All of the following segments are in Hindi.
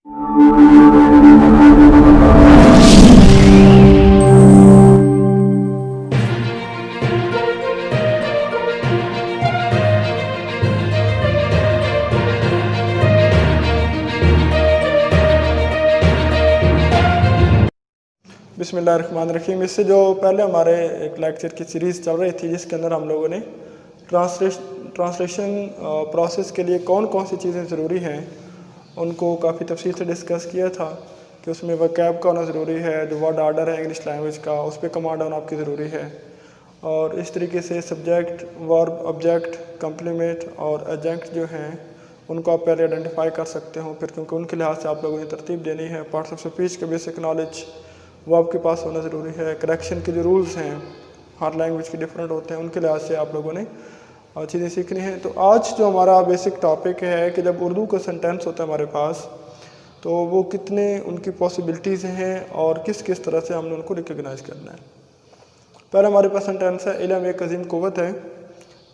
बिस्मिल्लाहिर्रहमानिर्रहीम। इससे जो पहले हमारे एक लेक्चर की सीरीज़ चल रही थी जिसके अंदर हम लोगों ने ट्रांसलेशन प्रोसेस के लिए कौन कौन सी चीज़ें ज़रूरी हैं उनको काफ़ी तफसील से डिस्कस किया था कि उसमें वकैब का होना ज़रूरी है, जो वर्ड आर्डर है इंग्लिश लैंग्वेज का उस पर कमांड होना आपकी ज़रूरी है, और इस तरीके से सब्जेक्ट, वर्ब, ऑब्जेक्ट, कम्प्लीमेंट और एडजंक्ट जो हैं उनको आप पहले आइडेंटिफाई कर सकते हो, फिर क्योंकि उनके लिहाज से आप लोगों ने तरतीब देनी है। पार्ट्स ऑफ स्पीच के बेसिक नॉलेज वो आपके पास होना ज़रूरी है। करेक्शन के जो रूल्स हैं हर लैंग्वेज के डिफरेंट होते हैं, उनके लिहाज से आप लोगों ने चीज़ें सीखनी हैं। तो आज जो हमारा बेसिक टॉपिक है कि जब उर्दू का सेंटेंस होता है हमारे पास तो वो कितने उनकी पॉसिबिलिटीज़ हैं और किस किस तरह से हमने उनको रिकग्नाइज़ करना है। पहले हमारे पास सेंटेंस है इल्म एक अजीम क़ुव्वत है।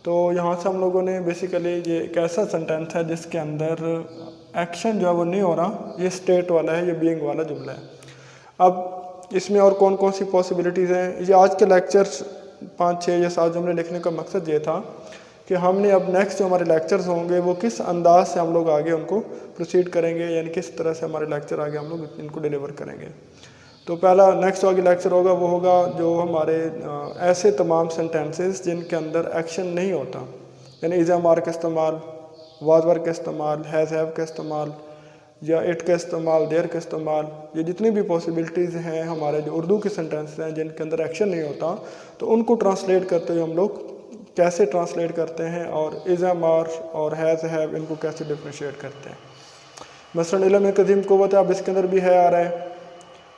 तो यहाँ से हम लोगों ने बेसिकली ये एक ऐसा सेंटेंस है जिसके अंदर एक्शन जो है वो नहीं हो रहा, ये स्टेट वाला है, ये बीइंग वाला जुमला है। अब इसमें और कौन कौन सी पॉसिबिलिटीज़ हैं, ये आज के लेक्चर 5, 6 या 7 जुमले लिखने का मकसद ये था कि हमने अब नेक्स्ट जो हमारे लेक्चर्स होंगे वो किस अंदाज से हम लोग आगे उनको प्रोसीड करेंगे, यानी किस तरह से हमारे लेक्चर आगे हम लोग इनको डिलीवर करेंगे। तो पहला नेक्स्ट आगे लेक्चर होगा वो होगा जो हमारे ऐसे तमाम सेंटेंसेस जिनके अंदर एक्शन नहीं होता, यानी इज़ा मार का इस्तेमाल, वाज वर का इस्तेमाल, हैज़ हैव का इस्तेमाल या इट का इस्तेमाल, देर का इस्तेमाल, ये जितनी भी पॉसिबिलिटीज़ हैं हमारे जो उर्दू के सेंटेंस हैं जिनके अंदर एक्शन नहीं होता, तो उनको ट्रांसलेट करते हुए हम लोग कैसे ट्रांसलेट करते हैं और इज़ा मार और हैज़ हैव इनको कैसे डिफ्रेंशिएट करते हैं। मसलन इल्म एक अजीम क़ुव्वत है, अब इसके अंदर भी है आ रहा है,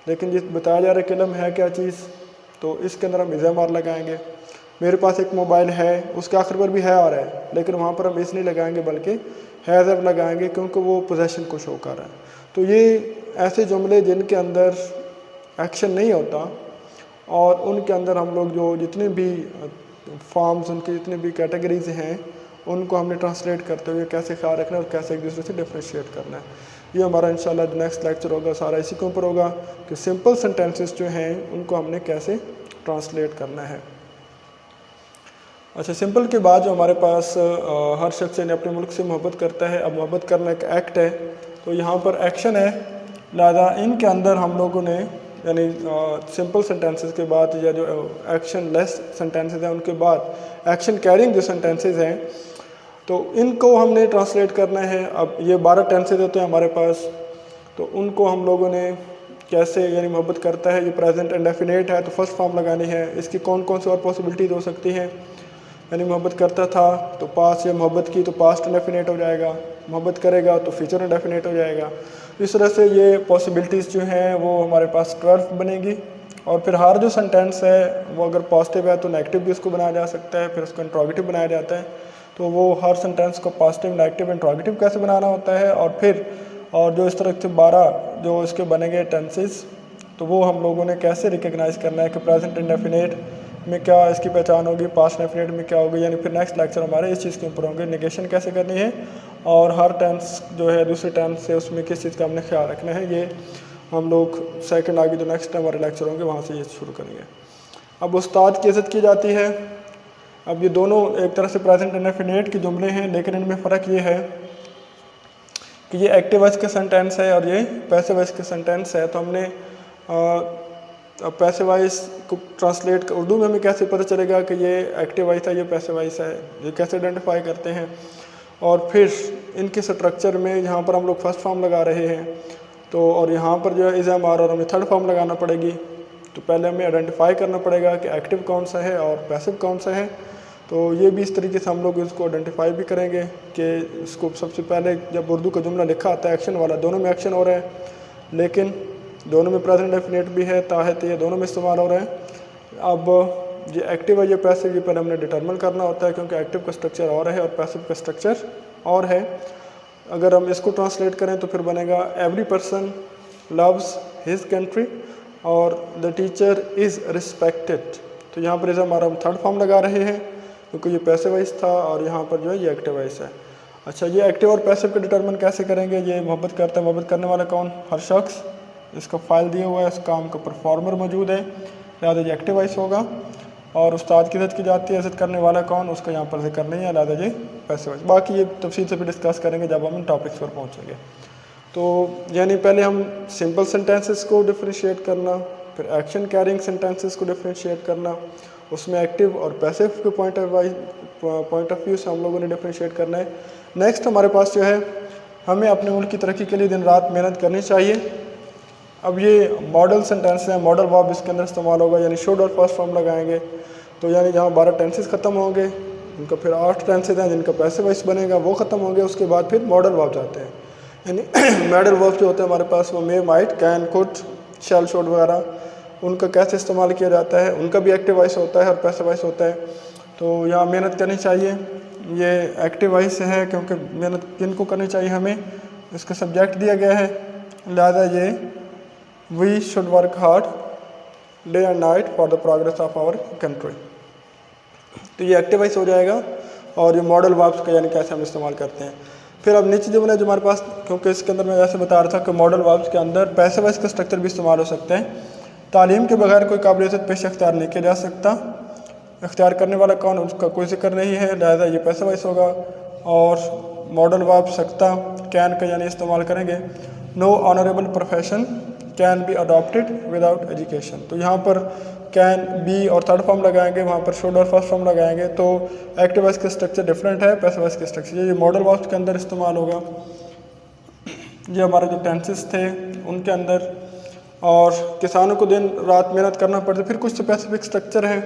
लेकिन जिस बताया जा रहा है कि इल्म है क्या चीज़, तो इसके अंदर हम इज़ा मार लगाएंगे। मेरे पास एक मोबाइल है, उसके आखिर पर भी है आ रहा है, लेकिन वहाँ पर हम इस नहीं लगाएंगे बल्कि हैज़ हैव लगाएंगे क्योंकि वो पोजेशन को शो कर रहा है। तो ये ऐसे जुमले जिनके अंदर एक्शन नहीं होता और उनके अंदर हम लोग जो जितने भी फॉर्म्स, उनकी जितनी भी कैटेगरीज हैं उनको हमने ट्रांसलेट करते हुए कैसे ख्याल रखना है और कैसे एक दूसरे से डिफ्रेंशिएट करना है। ये हमारा इंशाल्लाह जो नेक्स्ट लेक्चर होगा सारा इसी के ऊपर होगा कि सिंपल सेंटेंसेस जो हैं उनको हमने कैसे ट्रांसलेट करना है। अच्छा, सिंपल के बाद जो हमारे पास हर शख्स ने अपने मुल्क से मोहब्बत करता है। अब मोहब्बत करना एक एक्ट है, तो यहाँ पर एक्शन है, लिहाजा इनके अंदर हम लोगों ने यानी सिंपल सेंटेंसेस के बाद या जो एक्शन लेस सेंटेंसेस हैं उनके बाद एक्शन कैरिंग जो सेंटेंसेस हैं तो इनको हमने ट्रांसलेट करना है। अब ये 12 टेंसेज होते हैं हमारे पास, तो उनको हम लोगों ने कैसे, यानी मोहब्बत करता है ये प्रेजेंट इंडेफिनेट है तो फर्स्ट फॉर्म लगानी है। इसकी कौन कौन सी और पॉसिबिलिटीज़ हो सकती हैं, यानी मोहब्बत करता था तो पास्ट, या मोहब्बत की तो पास्ट इंडेफिनेट हो जाएगा, मोहब्बत करेगा तो फ्यूचर इंडेफिनेट हो जाएगा। इस तरह से ये पॉसिबिलिटीज़ जो हैं वो हमारे पास 12 बनेगी। और फिर हर जो सेंटेंस है वो अगर पॉजिटिव है तो नेगेटिव भी उसको बनाया जा सकता है, फिर उसको इंट्रोगेटिव बनाया जाता है। तो वो हर सेंटेंस को पॉजिटिव, नेगेटिव, इंट्रोगेटिव कैसे बनाना होता है, और फिर और जो इस तरह से 12 जो इसके बनेंगे टेंसेस, तो वो हम लोगों ने कैसे रिकग्नाइज़ करना है कि प्रेजेंट इंडेफिनेट में क्या इसकी पहचान होगी, पास्ट इंडेफिनेट में क्या होगी। यानी फिर नेक्स्ट लेक्चर हमारे इस चीज़ के ऊपर होंगे, नेगेशन कैसे करनी है और हर टेंस जो है दूसरे टेंस से उसमें किस चीज़ का हमने ख्याल रखना है। ये हम लोग सेकंड आगे जो नेक्स्ट टाइम हमारे लेक्चर होंगे वहाँ से ये शुरू करेंगे। अब उस्ताद की इज़्ज़त की जाती है। अब ये दोनों एक तरह से प्रेजेंट इंडेफिनेट के जुमले हैं, लेकिन इनमें फ़र्क ये है कि ये एक्टिव वॉइस का सेंटेंस है और ये पैसिव वॉइस का सेंटेंस है। तो हमने अब पैसिव वॉइस को ट्रांसलेट उर्दू में हमें कैसे पता चलेगा कि ये एक्टिव वॉइस है, ये पैसिव वॉइस है, ये कैसे आइडेंटिफाई करते हैं। और फिर इनके स्ट्रक्चर में यहाँ पर हम लोग फर्स्ट फॉर्म लगा रहे हैं, तो और यहाँ पर जो है इज़ा मार और हमें थर्ड फॉर्म लगाना पड़ेगी। तो पहले हमें आइडेंटिफाई करना पड़ेगा कि एक्टिव कौन सा है और पैसिव कौन सा है। तो ये भी इस तरीके से हम लोग इसको आइडेंटिफाई भी करेंगे कि इसको सबसे पहले जब उर्दू का जुमला लिखा आता है एक्शन वाला, दोनों में एक्शन हो रहा है, लेकिन दोनों में प्रेजेंट डेफिनेट भी है, ताहत ये दोनों में इस्तेमाल हो रहे हैं। अब ये एक्टिव है ये पैसिव, ये पहले हमने डिटरमिन करना होता है क्योंकि एक्टिव का स्ट्रक्चर और है और पैसिव का स्ट्रक्चर और है। अगर हम इसको ट्रांसलेट करें तो फिर बनेगा every person loves his country और द टीचर इज़ रिस्पेक्टेड। तो यहाँ पर हमारा हम थर्ड फॉर्म लगा रहे हैं क्योंकि ये पैसिव वॉइस था और यहाँ पर जो है ये एक्टिव वॉइस है। अच्छा, ये एक्टिव और पैसिव को डिटरमिन कैसे करेंगे? ये मोहब्बत करता है, मोहब्बत करने वाला कौन? हर शख्स। इसका फ़ाइल दिया हुआ है, इस काम का परफॉर्मर मौजूद है, लिहाजा ये एक्टिव वॉइस होगा। और उस्ताद की इज़्ज़त की जाती है, इज़्ज़त करने वाला कौन? उसका यहाँ पर जिक्र नहीं है, लिहाजा ये पैसिव वॉइस। बाकी ये तफसील से भी डिस्कस करेंगे जब हम इन टॉपिक्स पर पहुँचेंगे। तो यानी पहले हम सिंपल सेंटेंसेस को डिफ्रेंशिएट करना, फिर एक्शन कैरिंग सेंटेंसेस को डिफ्रेंशिएट करना, उसमें एक्टिव और पैसिव के पॉइंट ऑफ व्यू से हम लोगों ने डिफ्रेंशिएट करना है। नेक्स्ट हमारे पास जो है, हमें अपने मुल्क की तरक्की के लिए दिन रात मेहनत करनी चाहिए। अब ये मॉडल सेंटेंस हैं, मॉडल वर्ब इसके अंदर इस्तेमाल होगा, यानी शुड और फर्स्ट फॉर्म लगाएंगे। तो यानी जहाँ 12 टेंसेस ख़त्म होंगे, उनका फिर 8 टेंसेस हैं जिनका पैसिव वॉइस बनेगा, वो ख़त्म होंगे। उसके बाद फिर मॉडल वर्ब जाते हैं, यानी मॉडल वर्ब जो होते हैं हमारे पास, वो may, might, can, could, shall, should वगैरह, उनका कैसे इस्तेमाल किया जाता है। उनका भी एक्टिव वॉइस होता है और पैसिव वॉइस होता है। तो यहाँ मेहनत करनी चाहिए, ये एक्टिव वॉइस है, क्योंकि मेहनत किनको करनी चाहिए? हमें। इसका सब्जेक्ट दिया गया है, लिहाजा ये we should work hard day and night for the progress of our country. तो ये एक्टिव वॉइस हो जाएगा। और ये मॉडल वर्ब्स का यानी कैसे हम इस्तेमाल करते हैं। फिर अब नीचे जो बना जो हमारे पास, क्योंकि इसके अंदर मैं जैसे बता रहा था कि मॉडल वर्ब्स के अंदर पैसिव वॉइस का स्ट्रक्चर भी इस्तेमाल हो सकते हैं। तालीम के बगैर कोई काबिलियत पेश अख्तियार नहीं किया जा सकता। अख्तियार करने वाला कौन? उसका कोई जिक्र नहीं है, लिहाजा ये पैसिव वॉइस होगा। और मॉडल वर्ब सकता, कैन का यानी इस्तेमाल करेंगे। No honourable profession can be adopted without education. तो यहाँ पर कैन, बी और थर्ड फॉर्म लगाएंगे, वहाँ पर शुड और फर्स्ट फॉर्म लगाएंगे। तो एक्टिव वॉइस का स्ट्रक्चर डिफरेंट है, पैसिव वॉइस का स्ट्रक्चर ये मॉडल वर्ब्स के अंदर इस्तेमाल होगा। ये हमारे जो टेंसेस थे उनके अंदर। और किसानों को दिन रात मेहनत करना पड़ता है। फिर कुछ स्पेसिफिक स्ट्रक्चर हैं,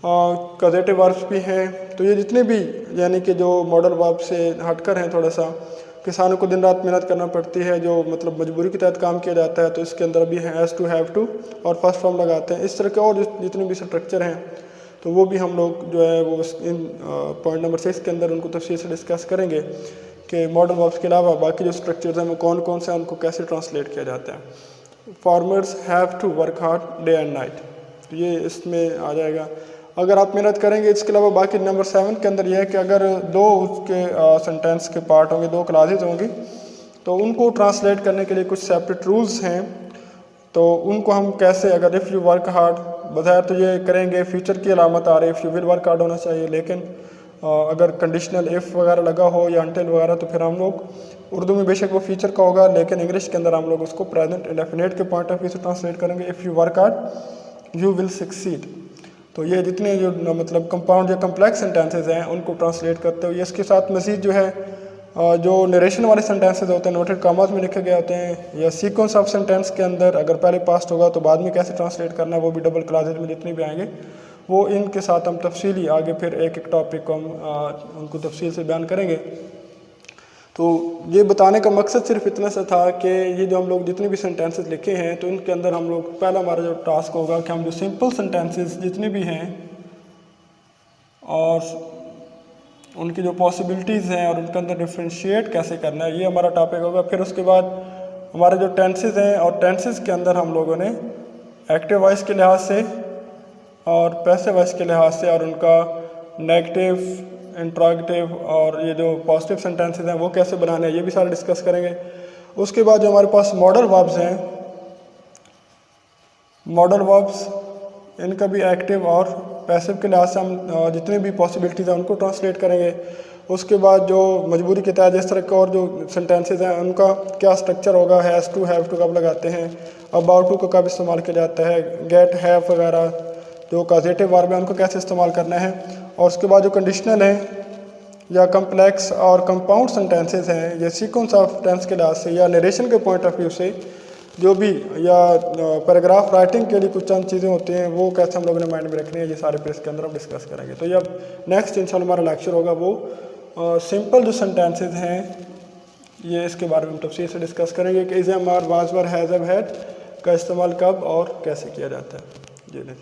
कॉजेटिव वर्ब्स भी हैं। तो ये जितने भी यानी कि जो मॉडल वर्ब से हटकर हैं थोड़ा सा, किसानों को दिन रात मेहनत करना पड़ती है, जो मतलब मजबूरी के तहत काम किया जाता है, तो इसके अंदर भी है हैज़ टू, हैव टू और फर्स्ट फॉर्म लगाते हैं। इस तरह के और जितने भी स्ट्रक्चर हैं, तो वो भी हम लोग जो है वो इन पॉइंट नंबर 6 के अंदर उनको तफसील से डिस्कस करेंगे कि मॉडल वर्ब्स के अलावा बाकी जो स्ट्रक्चर्स हैं वो कौन कौन से हैं, उनको कैसे ट्रांसलेट किया जाता है। Farmers have to work hard day and night, तो ये इसमें आ जाएगा। अगर आप मेहनत करेंगे। इसके अलावा बाकी नंबर 7 के अंदर यह है कि अगर दो उसके सेंटेंस के पार्ट होंगे, दो क्लासेज होंगी, तो उनको ट्रांसलेट करने के लिए कुछ सेपरेट रूल्स हैं। तो उनको हम कैसे, अगर इफ़ यू वर्क हार्ड बज़ाहिर तो ये करेंगे, फ्यूचर की अलामत आ रही है, if you will work hard होना चाहिए, लेकिन अगर कंडीशनल इफ़ वगैरह लगा हो या अनटिल वगैरह, तो फिर हम लोग उर्दू में बेशक वो फ्यूचर का होगा, लेकिन इंग्लिश के अंदर हम लोग उसको प्रेजेंट इंडेफिनिट के पॉइंट ऑफ व्यू से ट्रांसलेट करेंगे। If you work hard you will succeed. तो ये जितने जो मतलब कंपाउंड या कम्प्लेक्स सेंटेंसेज हैं उनको ट्रांसलेट करते हुए, इसके साथ मज़ीद जो है जो नरेशन वाले सेंटेंसेज होते हैं, नोटेड कॉमास में लिखे गए होते हैं, या सीक्वेंस ऑफ सेंटेंस के अंदर अगर पहले पास्ट होगा तो बाद में कैसे ट्रांसलेट करना है, वो भी डबल क्लासेज में जितने भी आएंगे, वो इनके साथ हम तफसीली आगे फिर एक एक टॉपिक को हम उनको तफसील से बयान करेंगे। तो ये बताने का मकसद सिर्फ इतना सा था कि ये जो हम लोग जितने भी सेंटेंसेस लिखे हैं, तो इनके अंदर हम लोग पहला हमारा जो टास्क होगा कि हम जो सिंपल सेंटेंसेस जितने भी हैं और उनकी जो पॉसिबिलिटीज़ हैं और उनके अंदर डिफ्रेंशिएट कैसे करना है, ये हमारा टॉपिक होगा। फिर उसके बाद हमारे जो टेंसेस हैं, और टेंसेस के अंदर हम लोगों ने एक्टिव वॉइस के लिहाज से और पैसिव वॉइस के लिहाज से और उनका नेगेटिव, इंट्रोगेटिव और ये जो पॉजिटिव सेंटेंसेस हैं वो कैसे बनाने हैं, ये भी सारे डिस्कस करेंगे। उसके बाद जो हमारे पास मॉडल वर्ब्स हैं, मॉडल वर्ब्स इनका भी एक्टिव और पैसिव के लिहाज से हम जितनी भी पॉसिबिलिटीज़ हैं उनको ट्रांसलेट करेंगे। उसके बाद जो मजबूरी के तहत जिस तरह के और जो सेंटेंसेस हैं उनका क्या स्ट्रक्चर होगा, हैज़ टू, हैव टू कब लगाते हैं, अबाउट टू को कब इस्तेमाल किया जाता है, गेट, हैव वगैरह जो कॉजेटिव वर्ब है उनको कैसे इस्तेमाल करना है। और उसके बाद जो कंडीशनल हैं या कम्प्लेक्स और कंपाउंड सेंटेंसेस हैं, या सीक्वेंस ऑफ टेंस के लिहाज से या नरेशन के पॉइंट ऑफ व्यू से जो भी, या पैराग्राफ राइटिंग के लिए कुछ चंद चीज़ें होती हैं वो कैसे हम लोगों ने माइंड में रखनी है, ये सारे पेज के अंदर हम डिस्कस करेंगे। तो ये अब नेक्स्ट इंशाल्लाह हमारा लेक्चर होगा वो सिंपल जो सेंटेंसेस हैं ये इसके बारे में तफसील से डिस्कस करेंगे कि is, am, are, was, were, has, have, had का इस्तेमाल कब और कैसे किया जाता है। जी नहीं।